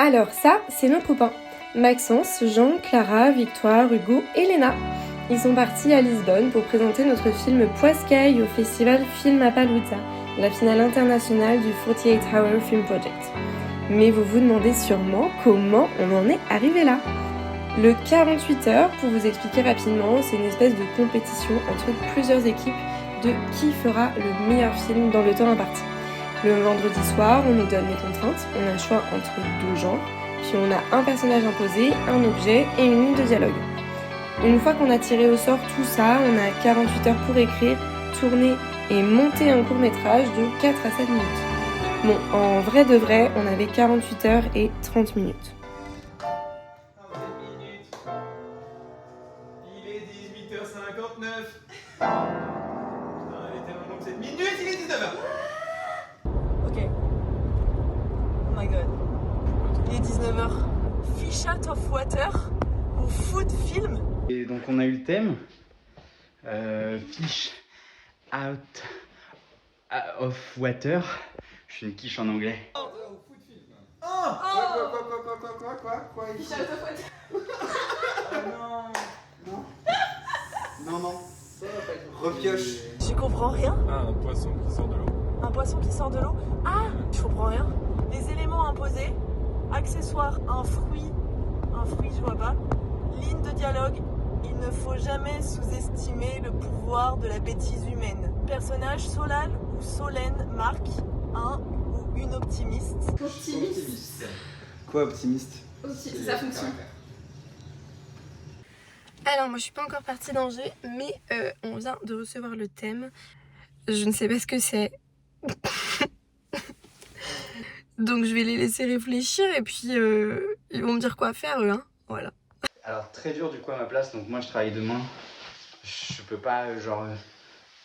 Alors ça, c'est nos copains. Maxence, Jean, Clara, Victoire, Hugo et Léna. Ils sont partis à Lisbonne pour présenter notre film Poiscaille au festival Filmapalooza, la finale internationale du 48 Hour Film Project. Mais vous vous demandez sûrement comment on en est arrivé là. Le 48 heures, pour vous expliquer rapidement, c'est une espèce de compétition entre plusieurs équipes de qui fera le meilleur film dans le temps imparti. Le vendredi soir, on nous donne les contraintes, on a le choix entre deux genres, puis on a un personnage imposé, un objet et une ligne de dialogue. Une fois qu'on a tiré au sort tout ça, on a 48 heures pour écrire, tourner et monter un court-métrage de 4 à 7 minutes. Bon, en vrai de vrai, on avait 48 heures et 30 minutes. Il est 18h59. Putain, elle est tellement longue cette minute, il est 19h. Ok. Oh my god. Il est 19h. Fish out of water ou food film. Et donc on a eu le thème Fish out of water. Je suis une quiche en anglais. Quoi Fish out of water. Non. Repioche. Je comprends rien. Ah, un poisson qui sort de l'eau. Un poisson qui sort de l'eau. Ah, je comprends rien. Les éléments imposés. Accessoires, un fruit, je vois pas. Ligne de dialogue. Il ne faut jamais sous-estimer le pouvoir de la bêtise humaine. Personnage Solal ou Solène marque un ou une optimiste. Optimiste. Quoi optimiste? Aussi, ça fonctionne. Alors moi je suis pas encore partie d'Angers, mais on vient de recevoir le thème. Je ne sais pas ce que c'est. Donc je vais les laisser réfléchir et puis ils vont me dire quoi faire eux, hein. Voilà. Alors très dur du coup à ma place, donc moi je travaille demain. Je peux pas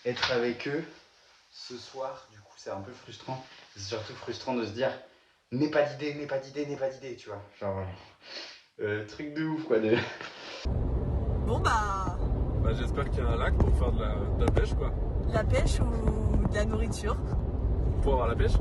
être avec eux ce soir, du coup c'est un peu frustrant. C'est surtout frustrant de se dire n'aie pas d'idée, tu vois. Genre truc de ouf quoi. Bon bah, Bah, j'espère qu'il y a un lac pour faire de la pêche, quoi. la pêche ou de la nourriture. Pour avoir la pêche.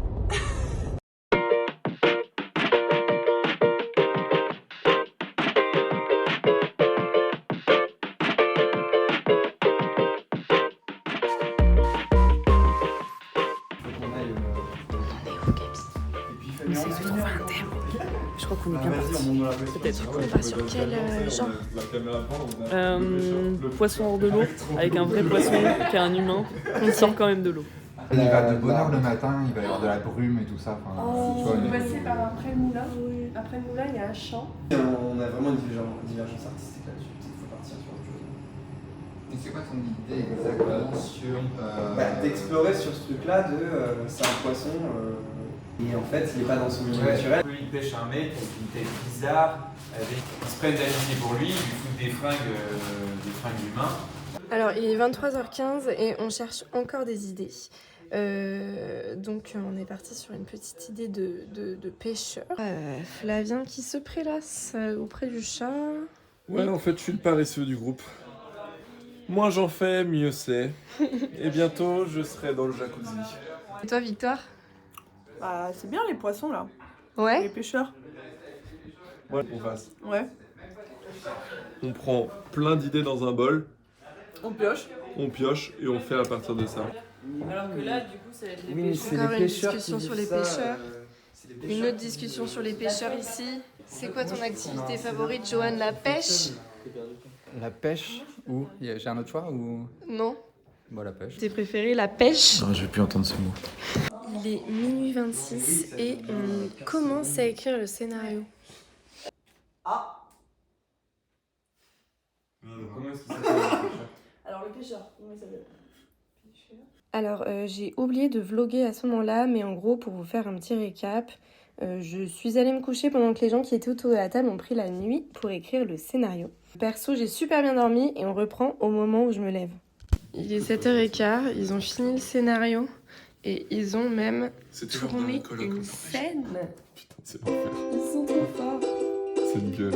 Je crois qu'on est bien parti. Peut-être qu'on part sur quel genre? Poisson hors de l'eau, avec un vrai poisson qui est un humain, qui sort quand même de l'eau. Il va de bonne heure le matin, il va y avoir de la brume et tout ça. Enfin, tu vois, On va passer par après le moulin. Après le moulin, il y a un champ. On a vraiment une divergence artistique là-dessus. Il faut partir sur autre chose. Et c'est quoi ton idée exactement sur... D'explorer sur ce truc-là de c'est un poisson et en fait il est pas dans son milieu naturel. Il pêche un mec avec une tête bizarre, ils se prennent d'amitié pour lui, ils lui foutent des fringues d'humains. Alors il est 23h15 et on cherche encore des idées. Donc on est parti sur une petite idée de pêcheur. Flavien qui se prélasse auprès du chat. Ouais, en fait, je suis le paresseux du groupe. Moins j'en fais, mieux c'est. Et bientôt, je serai dans le jacuzzi. Et toi Victoire? Bah, c'est bien les poissons là. Ouais. Les pêcheurs. Ouais, on passe. Ouais. On prend plein d'idées dans un bol, On pioche. on pioche et on fait à partir de ça. Alors que là, du coup, ça va être les Oui, mais pêcheurs. c'est Encore les une pêcheurs discussion qui sur disent les ça, pêcheurs. c'est les pêcheurs Une autre qui discussion disent sur les pêcheurs ici. C'est quoi ton activité favorite, Joanne? La pêche? La pêche ou j'ai un autre choix ou... Non. Bon, la pêche. Tes préférés, la pêche? Non, je vais plus entendre ce mot. Il est minuit 26 et on commence à écrire le scénario. Comment est-ce qu'il s'appelle? Alors le pêcheur, comment il s'appelle? Alors, j'ai oublié de vlogger à ce moment-là, mais en gros, pour vous faire un petit récap, je suis allée me coucher pendant que les gens qui étaient autour de la table ont pris la nuit pour écrire le scénario. Perso, j'ai super bien dormi et on reprend au moment où je me lève. Il est 7h15, ils ont fini le scénario et ils ont même tourné une scène. Putain, c'est l'enfer. Ils sont trop forts. C'est une gueule.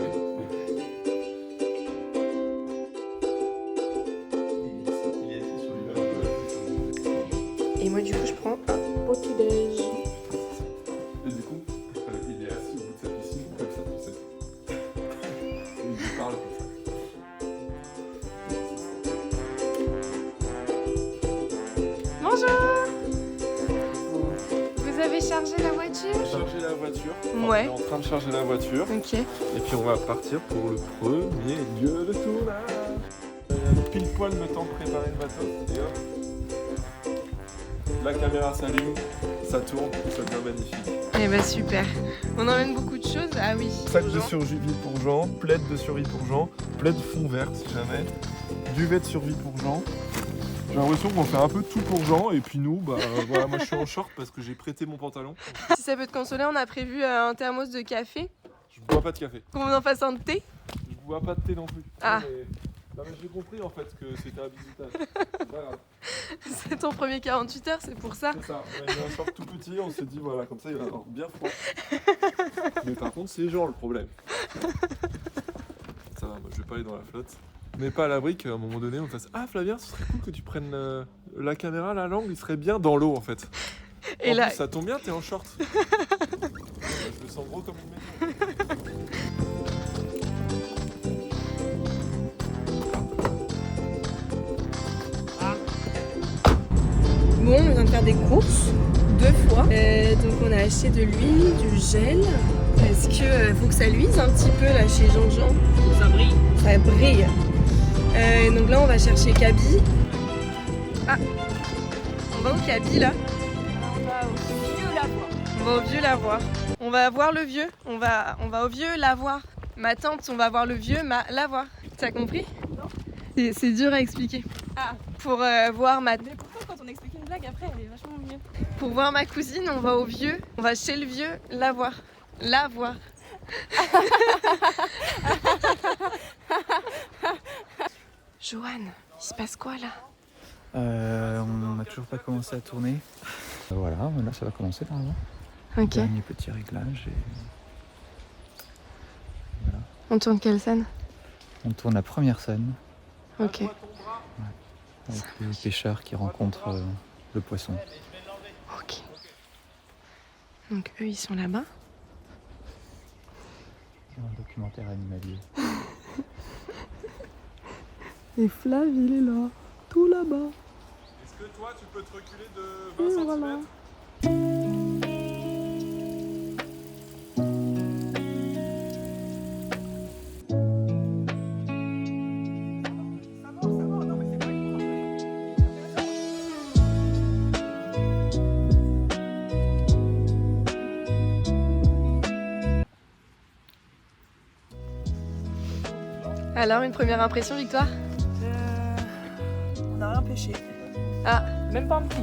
Et moi, du coup, je prends un petit déj. Et du coup, il est assis au bout de sa piscine. voiture. On va charger la voiture. Ouais. On est en train de charger la voiture. Ok. Et puis on va partir pour le premier lieu de tournage. Pile poil le temps de préparer le bateau. Et hop. La caméra s'allume, ça tourne, ça devient magnifique. Eh bah super. On emmène beaucoup de choses. Ah oui. Sac de survie pour Jean, plaid de survie pour Jean, plaid fond vert si jamais, duvet de survie pour Jean. J'ai l'impression qu'on fait un peu tout pour Jean et puis nous, bah voilà, moi je suis en short parce que j'ai prêté mon pantalon. Si ça peut te consoler, on a prévu un thermos de café. Je bois pas de café. Qu'on en fasse un de thé. Je bois pas de thé non plus. Ah. Non mais j'ai compris en fait que c'était un visitage. Voilà. C'est ton premier 48 heures, c'est pour ça. C'est ça, on a mis un short tout petit, on s'est dit voilà, comme ça il va avoir bien froid. Mais par contre c'est Jean le problème. Ça va, moi je vais pas aller dans la flotte. Mais pas à l'abri qu'à un moment donné on fasse « Ah Flavien, ce serait cool que tu prennes la caméra, la langue, il serait bien dans l'eau en fait. » Et en là... plus, ça tombe bien, t'es en short. Je me sens gros comme une maison. Bon, on vient de faire des courses 2 fois. Donc on a acheté de l'huile, du gel. Parce que faut que ça luise un petit peu là chez Jean-Jean. Ça brille. Ça brille. Donc là on va chercher Kaby. Ah, on va au Kaby là. On va au vieux lavoir. On va au vieux lavoir. On va voir le vieux. On va au vieux lavoir. Ma tante, on va voir le vieux lavoir. T'as compris? Non. C'est dur à expliquer. Ah. Pour voir ma... Mais pourquoi quand on explique une blague après elle est vachement mieux. Pour voir ma cousine, on va au vieux. On va chez le vieux lavoir. Lavoir. Joanne, il se passe quoi là? On n'a toujours pas commencé à tourner. Voilà, là ça va commencer normalement. Ok. Dernier petit réglage et voilà. On tourne quelle scène? On tourne la première scène Ok. avec les pêcheurs qui rencontrent le poisson. Ok. Donc eux ils sont là-bas. C'est un documentaire animalier. Et Flav il est là, tout là-bas. Est-ce que toi tu peux te reculer de 20 Voilà. cm? Alors une première impression, Victoire? On n'a rien pêché. Ah, Même pas un petit.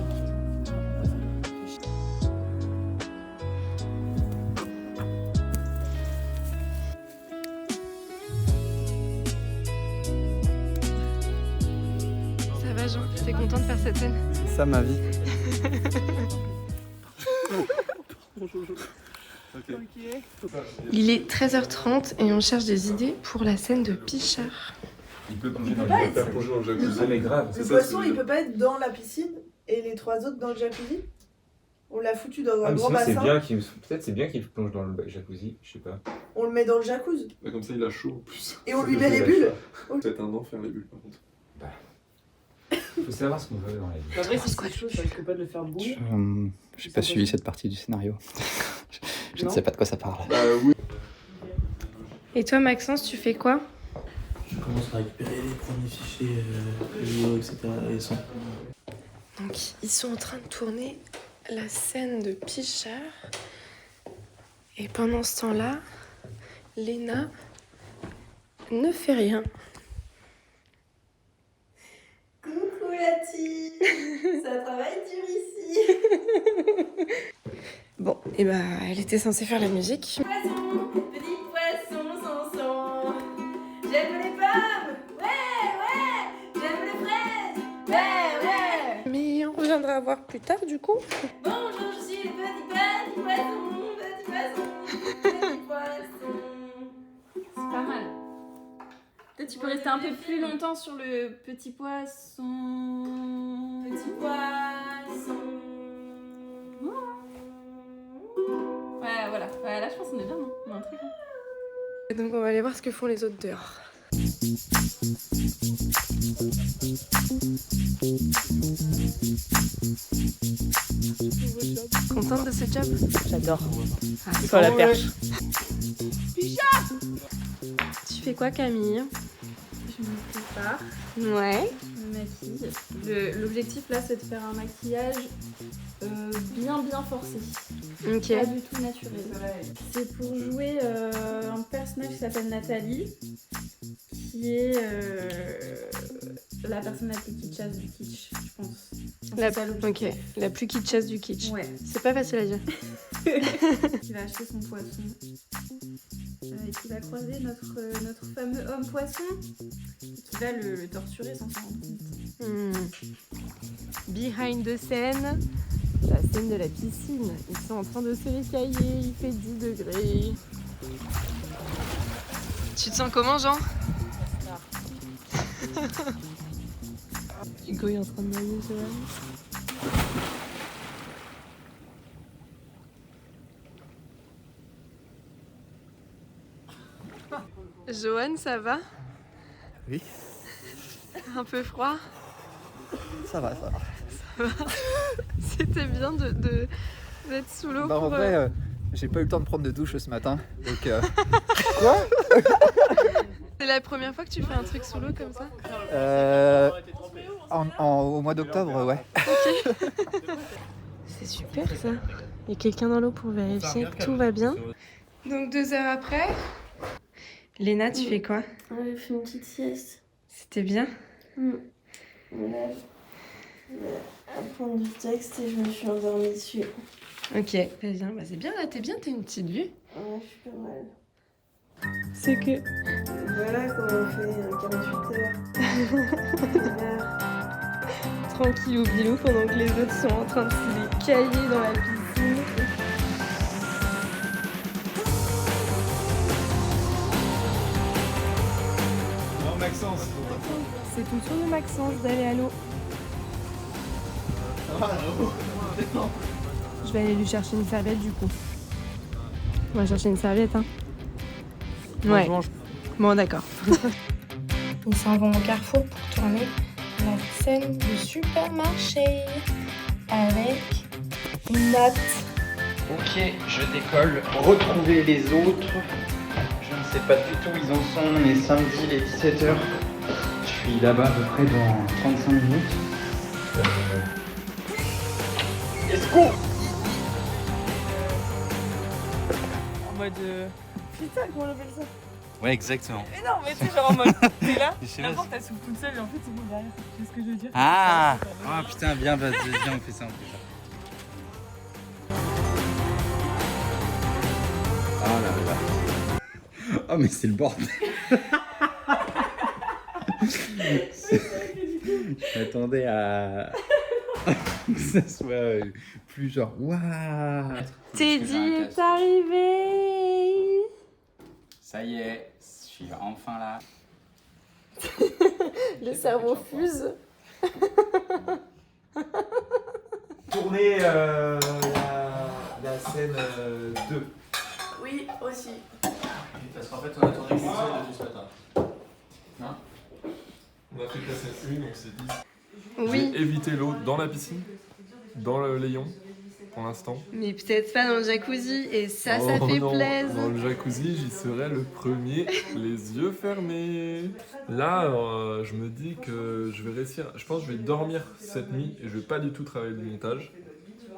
ça va Jean, t'es content de faire cette scène? C'est ça ma vie. Il est 13h30 et on cherche des idées pour la scène de Pichard. Il peut Il peut pas être- faire plonger dans le jacuzzi. mais grave. Le poisson, il peut pas être dans la piscine et les 3 autres dans le jacuzzi. On l'a foutu dans un gros bassin. Peut-être c'est bien qu'il plonge dans le jacuzzi, je sais pas. On le met dans le jacuzzi Mais comme ça il a chaud en plus. et on lui met les bulles. Peut-être un enfer les bulles par contre. Faut savoir ce qu'on veut dans la vie. Après, si c'est chaud, ça risque pas de le faire bouger. J'ai pas suivi cette partie du scénario. Je ne sais pas de quoi ça parle. Oui. Et toi Maxence, tu fais quoi? Je commence à récupérer les premiers fichiers vidéo, etc. et son. Donc ils sont en train de tourner la scène de Pichard. Et pendant ce temps-là, Léna ne fait rien. Coucou la team, ça travaille dur ici. Bon, et bah elle était censée faire la musique. Poisson, petit poisson sans sang. J'aime les pommes, ouais. J'aime les fraises, ouais. Mais on reviendra voir plus tard du coup. Bonjour, je suis le petit poisson. C'est pas mal. Peut-être tu peux rester un peu plus longtemps sur le petit poisson. Petit poisson. Ouais, voilà. Ouais, là, je pense qu'on est bien, non? On a un truc, hein. Et donc on va aller voir ce que font les autres dehors. Contente de ce job? J'adore. Ah, C'est quoi la perche? Tu fais quoi, Camille? Je me prépare, Ouais. je me maquille. L'objectif là, c'est de faire un maquillage bien forcé. Ok. Pas du tout naturel. C'est pour jouer un personnage qui s'appelle Nathalie, qui est la personne la plus kitschasse du kitsch, je pense. La, C'est ça l'objectif. ok, la plus kitschasse du kitsch. Ouais. C'est pas facile à dire. Qui va acheter son poisson. Et qui va croiser notre fameux homme poisson, qui va le torturer sans s'en rendre compte. Behind the scène, la scène de la piscine. Ils sont en train de se récailler, il fait 10 degrés. Tu te sens comment, Jean? Hugo est en train de nager, Johan, ça va? Oui. Un peu froid? Ça va. C'était bien d'être sous l'eau. Bah, en pour, vrai, j'ai pas eu le temps de prendre de douche ce matin. Donc, C'est la première fois que tu fais un truc sous l'eau comme ça? au mois d'octobre, ouais. C'est super ça. Il y a quelqu'un dans l'eau pour vérifier que tout va bien. Donc 2 heures après, Léna, tu fais quoi? J'ai fait une petite sieste. C'était bien? Voilà. Apprendre du texte et je me suis endormie dessus. Ok, très bien. Bah, c'est bien là, t'es bien, t'as une petite vue. Ouais, je suis pas mal. C'est que... Voilà comment on fait 48 heures. Tranquillou bilou pendant que les autres sont en train de se cailler dans la piscine. Non, Maxence. C'est tout tour de Maxence d'aller à l'eau. Je vais aller lui chercher une serviette du coup. On va chercher une serviette, hein. Ouais. Bon, d'accord. Ils s'en vont au Carrefour pour tourner la scène du supermarché avec Nat. Ok, je décolle. Retrouver les autres. Je ne sais pas du tout où ils en sont. On est samedi, il est 17h. Je suis là-bas à peu près dans 35 minutes. Let's go! En mode. Putain, comment on appelle ça? Ouais, exactement. Mais non, mais c'est genre en mode, t'es là, Je sais la pas. porte elle s'ouvre toute seule et en fait c'est bon derrière. Tu sais ce que je veux dire? Ah! Ah putain, bien, vas-y, viens, on fait ça, Oh là là. Oh mais c'est le bordel. Je m'attendais à que ça soit plus genre waouh. Teddy est arrivé. Ça y est, je suis enfin là. Le cerveau fuse. Tourner la scène 2. Oui, aussi. Parce qu'en fait, on a tourné qu'une seule depuis ce matin. Non? On a fait la scène 1, donc c'est 10. Oui, J'ai évité l'eau dans la piscine, dans le Léon, pour l'instant. mais peut-être pas dans le jacuzzi et ça Oh fait non, plaisir. dans le jacuzzi, j'y serai le premier, les yeux fermés. Là, je me dis que je vais réussir. Je pense que je vais dormir cette nuit et je vais pas du tout travailler le montage.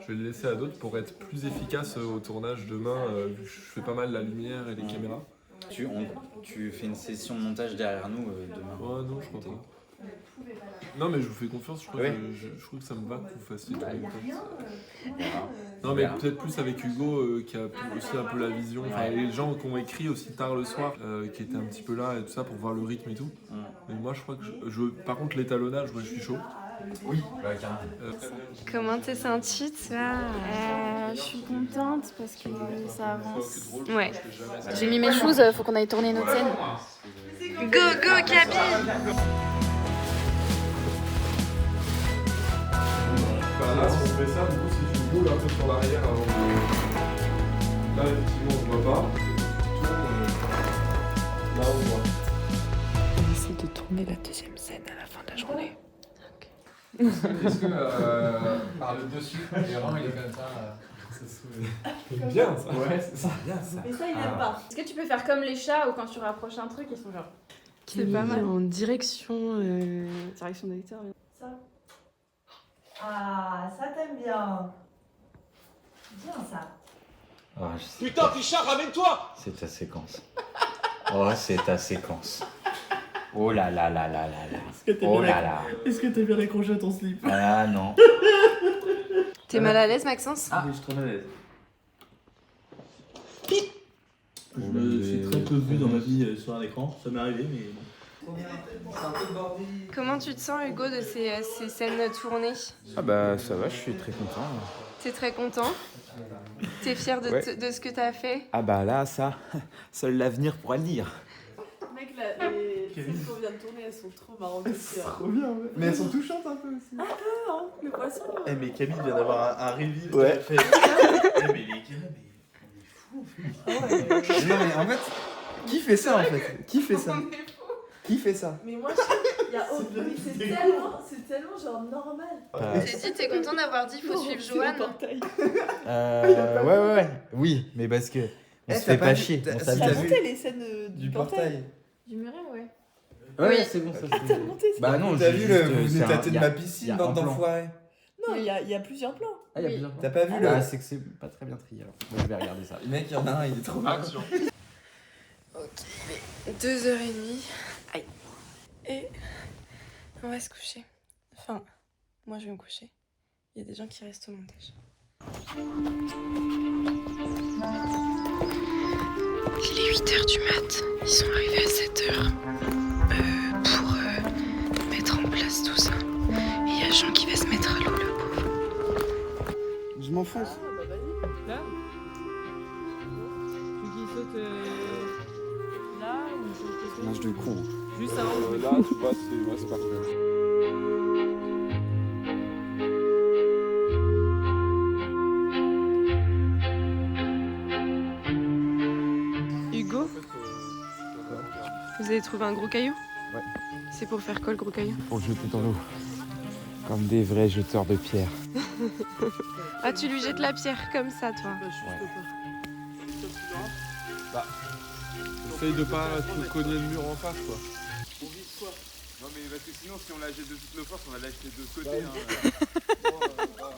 Je vais le laisser à d'autres pour être plus efficace au tournage demain, vu que je fais pas mal la lumière et les caméras. Tu fais une session de montage derrière nous demain. Oh non, je crois pas. Non, mais je vous fais confiance, je crois, Ouais. je trouve que ça me va que vous fassiez tout le montage. Voilà. Non, mais peut-être plus avec Hugo qui a aussi un peu la vision. Enfin, les gens qui ont écrit aussi tard le soir, qui étaient un petit peu là et tout ça pour voir le rythme et tout. Mais moi, je crois que par contre, l'étalonnage, moi je suis chaud. Oui, bah carrément. Comment t'es sentie, toi? Je suis contente parce que ça avance. Ouais. J'ai mis mes choses, faut qu'on aille tourner notre scène. Go, go, Gabi! Là, si on fait ça, du coup, si tu roules un peu sur l'arrière avant de. Là, effectivement, on voit pas. Tu tournes, là, on voit. tourner la deuxième scène à la fin de la journée. Est-ce que par le dessus, les rangs il est comme ça C'est bien ça. Ouais, c'est ça. Bien ça. Mais ça, il aime pas. Est-ce que tu peux faire comme les chats où quand tu rapproches un truc, ils sont genre. C'est pas mal. En direction Direction d'électeur. Ça. Ah, ça t'aime bien. Bien ça. Oh, Putain, Pichard, ramène-toi! C'est ta séquence. Oh, c'est ta séquence. Oh là là là là là là. Oh là là. Est-ce que t'as bien accroché à ton slip? Ah non. T'es mal à l'aise, Maxence? Oui, je suis très mal à l'aise. Je me suis très peu vu dans ma vie sur un écran, ça m'est arrivé, mais bon. Comment tu te sens, Hugo, de ces scènes tournées? Ah bah ça va, je suis très content. T'es très content? T'es fier de, Ouais. de ce que t'as fait? Ah bah là, ça, seul l'avenir pourra le dire. Mec, les scènes qu'on vient de tourner, elles sont trop marrantes aussi. Trop bien, ouais. Mais elles sont touchantes un peu aussi. Un peu, hein, le poisson. Eh mais Camille vient d'avoir un reveal. Ouais. Fait... Eh mais les gars, mais on est fous. Ah ouais. Non mais en fait, qui fait ça en fait? Qui fait ça? Qui fait ça? Mais moi, c'est tellement genre normal. T'es dit, t'es content d'avoir dit faut suivre Joanne? Ouais. Oui, mais parce que on se fait pas chier. On T'as monté les scènes du portail? Du muret, ouais. Ouais, c'est bon ça. T'as monté ça? Bah non, T'as vu juste, vous venez c'est tâter un- de y a- ma y piscine, a bande un plan. d'enfoirés. Non, il y a plusieurs plans. Ah, il y a plusieurs. T'as pas vu Ah, le. c'est que c'est pas très bien trié alors. Moi, je vais regarder ça. Le mec, il y en a un, il est trop bien. Action. Ok, 2h30. Aïe. Et on va se coucher. Enfin, moi je vais me coucher. Il y a des gens qui restent au montage. Il est 8h du mat. Ils sont arrivés à 7h pour mettre en place tout ça. Et il y a Jean qui va se mettre à l'eau, le pauvre. Je m'enfonce. Là Tu qui saute là ou saute Nage de con. juste avant Là, tu vois, c'est parfait. Hugo, vous avez trouvé un gros caillou? Ouais. C'est pour faire quoi le gros caillou? Pour jeter dans l'eau. Comme des vrais jeteurs de pierre. Ah, tu lui jettes la pierre comme ça, toi? Bah, essaye de pas te cogner le mur en face, quoi. On vise quoi? Non, mais parce que sinon, si on la jette de toutes nos forces, on va la jeter de côté. Hein.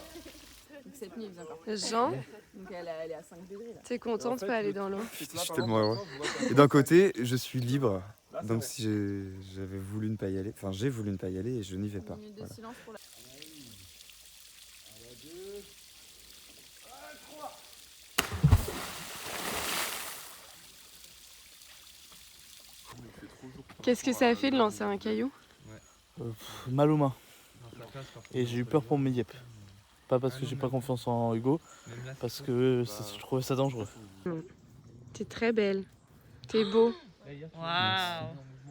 Donc cette nuit, il vient encore. Jean, Donc elle est à 5 degrés là. t'es content de pas aller dans l'eau? Je suis tellement heureux. Et d'un côté, je suis libre. Donc si j'avais voulu ne pas y aller, enfin j'ai voulu ne pas y aller et je n'y vais pas. Une minute de Voilà. silence pour la. Qu'est-ce que ça a fait de lancer un caillou? Mal aux mains. Et j'ai eu peur pour mes yep. Pas parce que j'ai pas confiance en Hugo, parce que je trouvais ça dangereux. T'es très belle. T'es beau. Waouh.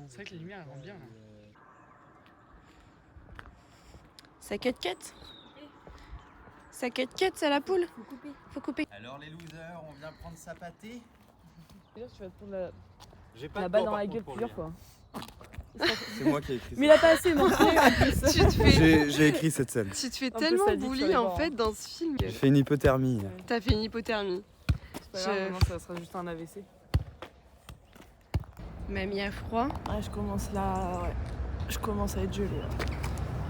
C'est vrai que les lumières elles rendent bien. Là. Ça cut. Ça cut, c'est la poule. Faut couper. Alors les losers, on vient prendre sa pâtée. Et là, tu vas te prendre la, J'ai pas la de balle temps, dans par la contre, gueule pour plusieurs lui. fois. C'est moi qui ai écrit ça. Mais il a pas assez mangé en plus. Tu te fais, J'ai écrit cette scène. tu te fais peu tellement sadique sur bully les en bords, fait hein. dans ce film. J'ai fait une hypothermie. T'as fait une hypothermie. C'est pas grave, non, ça sera juste un AVC. Mamie a froid. Ouais, je commence là. Ouais. Je commence à être gelée. Là.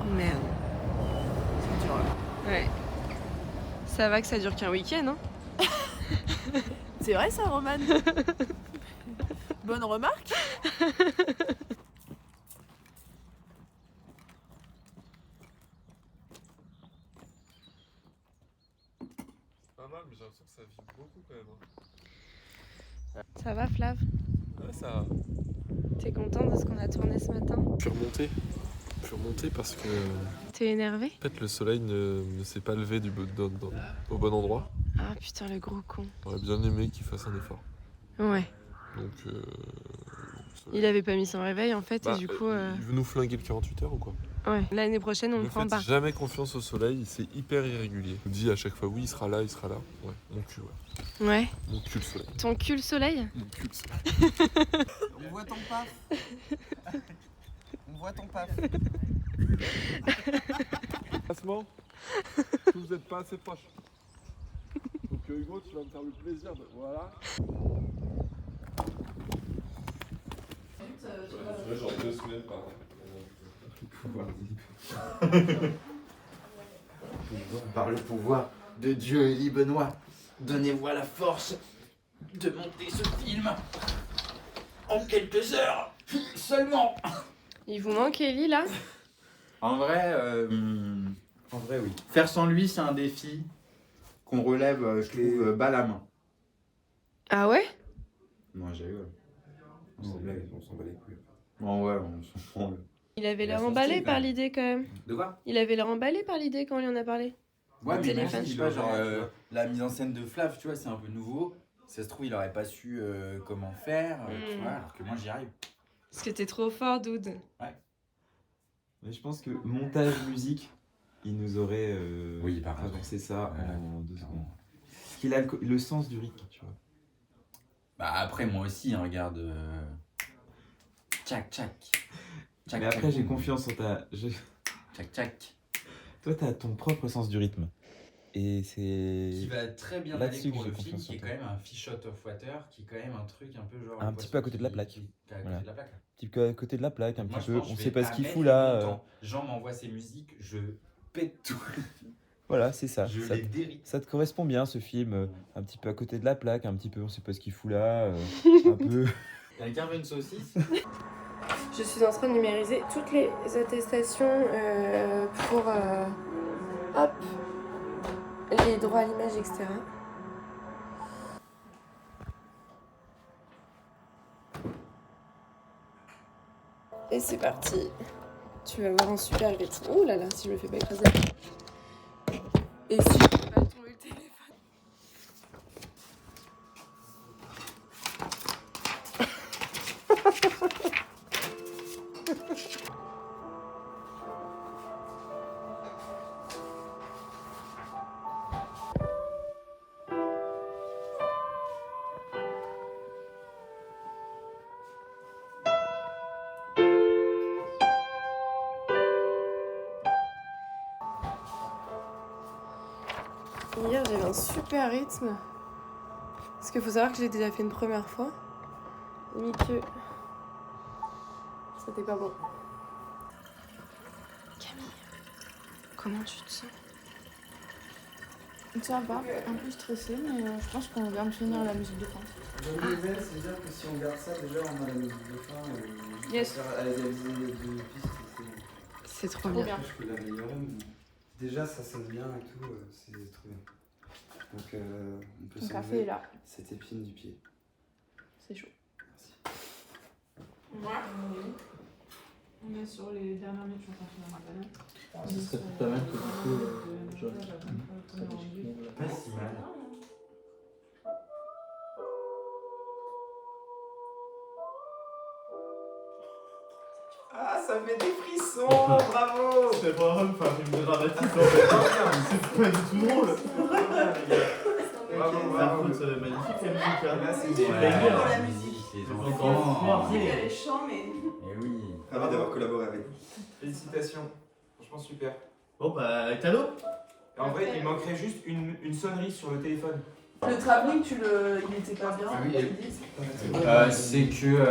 Oh merde. C'est dur là. Ouais. Ça va que ça dure qu'un week-end, hein? C'est vrai ça, Roman? Bonne remarque. Pas mal, mais j'ai l'impression que ça vit beaucoup quand même. Ça va, Flav? Ouais, ça va. T'es content de ce qu'on a tourné ce matin? Je suis remonté parce que T'es énervé? en fait, le soleil ne s'est pas levé au bon endroit. Ah putain, le gros con. J'aurais bien aimé qu'il fasse un effort. Ouais. Donc, Il avait pas mis son réveil en fait, et du coup. il veut nous flinguer le 48 heures ou quoi? Ouais. L'année prochaine, on Ne le prend faites pas. jamais confiance au soleil, c'est hyper irrégulier. Il nous dit à chaque fois oui, il sera là, il sera là. Ouais, mon cul, ouais. Ouais. Mon cul le soleil. Ton cul le soleil? Mon cul le soleil. On voit ton paf. voit ton paf. Classement, vous n'êtes pas assez proche. Donc Hugo, tu vas me faire le plaisir de... Voilà. Ouais, genre 2 semaines par an. Par le pouvoir de Dieu Élie Benoît, donnez-moi la force de monter ce film en quelques heures seulement. Il vous manque Ellie là? En vrai, oui. Faire sans lui, c'est un défi qu'on relève, je trouve, bas la main. Ah ouais? Moi, j'ai eu. On s'en bat les couilles. Bon, ouais, on s'en prend. Il avait l'air emballé par l'idée quand même. De quoi? Il avait l'air emballé par l'idée quand on lui en a parlé. Ouais, mais téléphone. je sais pas, genre, la mise en scène de Flav, tu vois, c'est un peu nouveau. Si ça se trouve, il aurait pas su comment faire, tu vois, alors que moi, j'y arrive. Parce que t'es trop fort, dude. Ouais. Mais je pense que montage musique, il nous aurait avancé ça en 2 secondes. Parce qu'il a le sens du rythme, tu vois. Bah après, moi aussi, hein, regarde. Tchac, tchac. Mais après, j'ai confiance en ta... Tchac, tchac. Toi, t'as ton propre sens du rythme. Et c'est... Qui va très bien aller pour le film, qui est quand même un Fish Out of Water, qui est quand même un truc un peu genre... Un petit peu à côté de la plaque. À côté de la plaque. Un petit peu à côté de la plaque, un petit peu. On sait pas ce qu'il fout là. là. Jean m'envoie ses musiques, je pète tout. Voilà, c'est ça. Je les dérite. Ça te correspond bien ce film. Un petit peu à côté de la plaque, un petit peu on sait pas ce qu'il fout là. Un peu... Quelqu'un veut une saucisse? Je suis en train de numériser toutes les attestations pour hop, les droits à l'image, etc. Et c'est parti. Tu vas voir un super rythme. Oh là là, si je me fais pas écraser. Et si je peux pas tomber le téléphone. Hier j'avais un super rythme. Parce qu'il faut savoir que je l'ai déjà fait une première fois. Mais que c'était pas bon. Camille, comment tu te sens? Ça va, un peu stressée, mais je pense qu'on vient de finir la musique de fin. Bonne nouvelle, c'est-à-dire que si on garde ça, déjà on a la musique de fin. Yes. À réaliser les 2 pistes, c'est trop bien. Je peux l'améliorer, mais déjà ça sonne bien et tout, c'est trop bien. Donc on peut s'enlever cette épine du pied. C'est chaud. Merci. Ouais. On est sur les dernières minutes, je suis en train de finir ma panne. Ce serait pas mal que du coup, Pas si mal. Ah, ça fait des frissons, bravo! C'est vraiment un film dramatique en fait. C'est pas du tout drôle. Bravo, Par contre, c'est magnifique la musique. Là, c'est des bangers. La musique. Les C'est enfants. qu'elle est chant, mais. Eh oui. Ravi d'avoir collaboré avec vous. Félicitations, franchement super. Bon bah, cadeau. En vrai, il manquerait juste une sonnerie sur le téléphone. Le travelling, il était pas bien. C'est que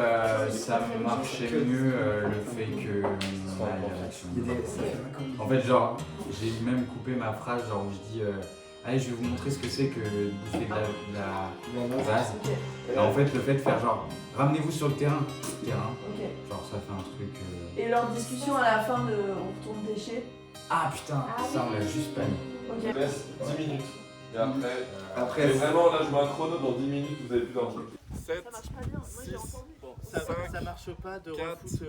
ça marchait mieux le fait que. En fait, genre, j'ai même coupé ma phrase, genre où je dis allez, je vais vous montrer ce que c'est que de bouffer de la vase. Et en fait, le fait de faire genre ramenez-vous sur le terrain, genre ça fait un truc. Et leur discussion à la fin de on retourne pêcher. Ah putain, ça on l'a juste pas mis. Je vous laisse 10 minutes. Et après, mais vraiment là je mets un chrono, dans 10 minutes vous avez plus d'infos. 7, Ça marche pas bien, moi j'ai entendu. Bon, ça marche pas de 4, refoutre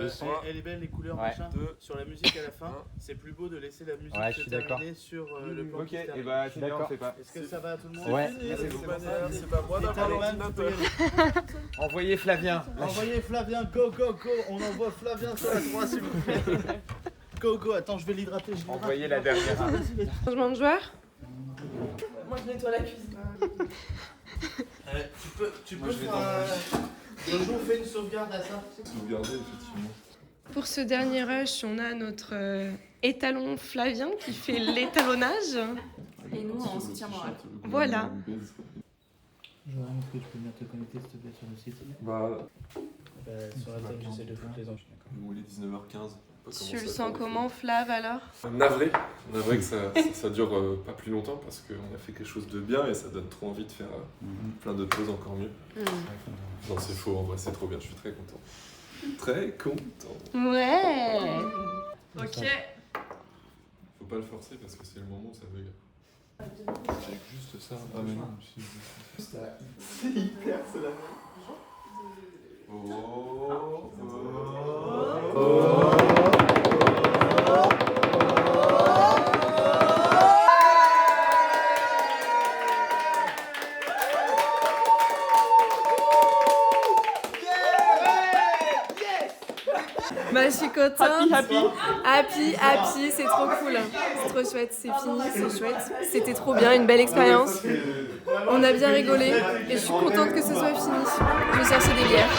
le son. elle est belle les couleurs Ouais. machin sur la musique à la fin. C'est plus beau de laisser la musique Ouais, je se suis d'accord. terminer sur le plan. Ok, qui se et termine. bah c'est bien, on fait pas. Est-ce que ça va à tout le monde? Ouais. C'est pas moi d'avoir l'ordinateur. Envoyez Flavien. Envoyez Flavien, go go go. On envoie Flavien sur la 3 s'il vous plaît. Go go, attends je vais l'hydrater. Envoyez la dernière. Changement de joueur? Moi je nettoie la cuisine. Tu peux faire Jojo, fais une sauvegarde à ça. Sauvegarder effectivement. Pour ce dernier rush, on a notre étalon Flavien qui fait l'étalonnage. Et nous, en soutien moral. Voilà. J'aurais aimé que tu peux venir te connecter s'il te plaît sur le site. Sur la tête, j'essaie de foutre les ans. Il est 19h15. Tu le sens comment, Flav, alors? Navré que ça dure pas plus longtemps parce qu'on a fait quelque chose de bien et ça donne trop envie de faire plein d'autres choses encore mieux. Non, c'est faux, en vrai, c'est trop bien, je suis très content. Très content. Ouais. Ok. Faut pas le forcer parce que c'est le moment où ça bug. J'ai juste ça. Ah mais non, c'est hyper, c'est la même. Bah, je suis contente. Happy. Happy, c'est trop cool. C'est trop chouette, c'est fini, c'est chouette. C'était trop bien, une belle expérience. On a bien rigolé et je suis contente que ce soit fini. Je vais chercher des bières.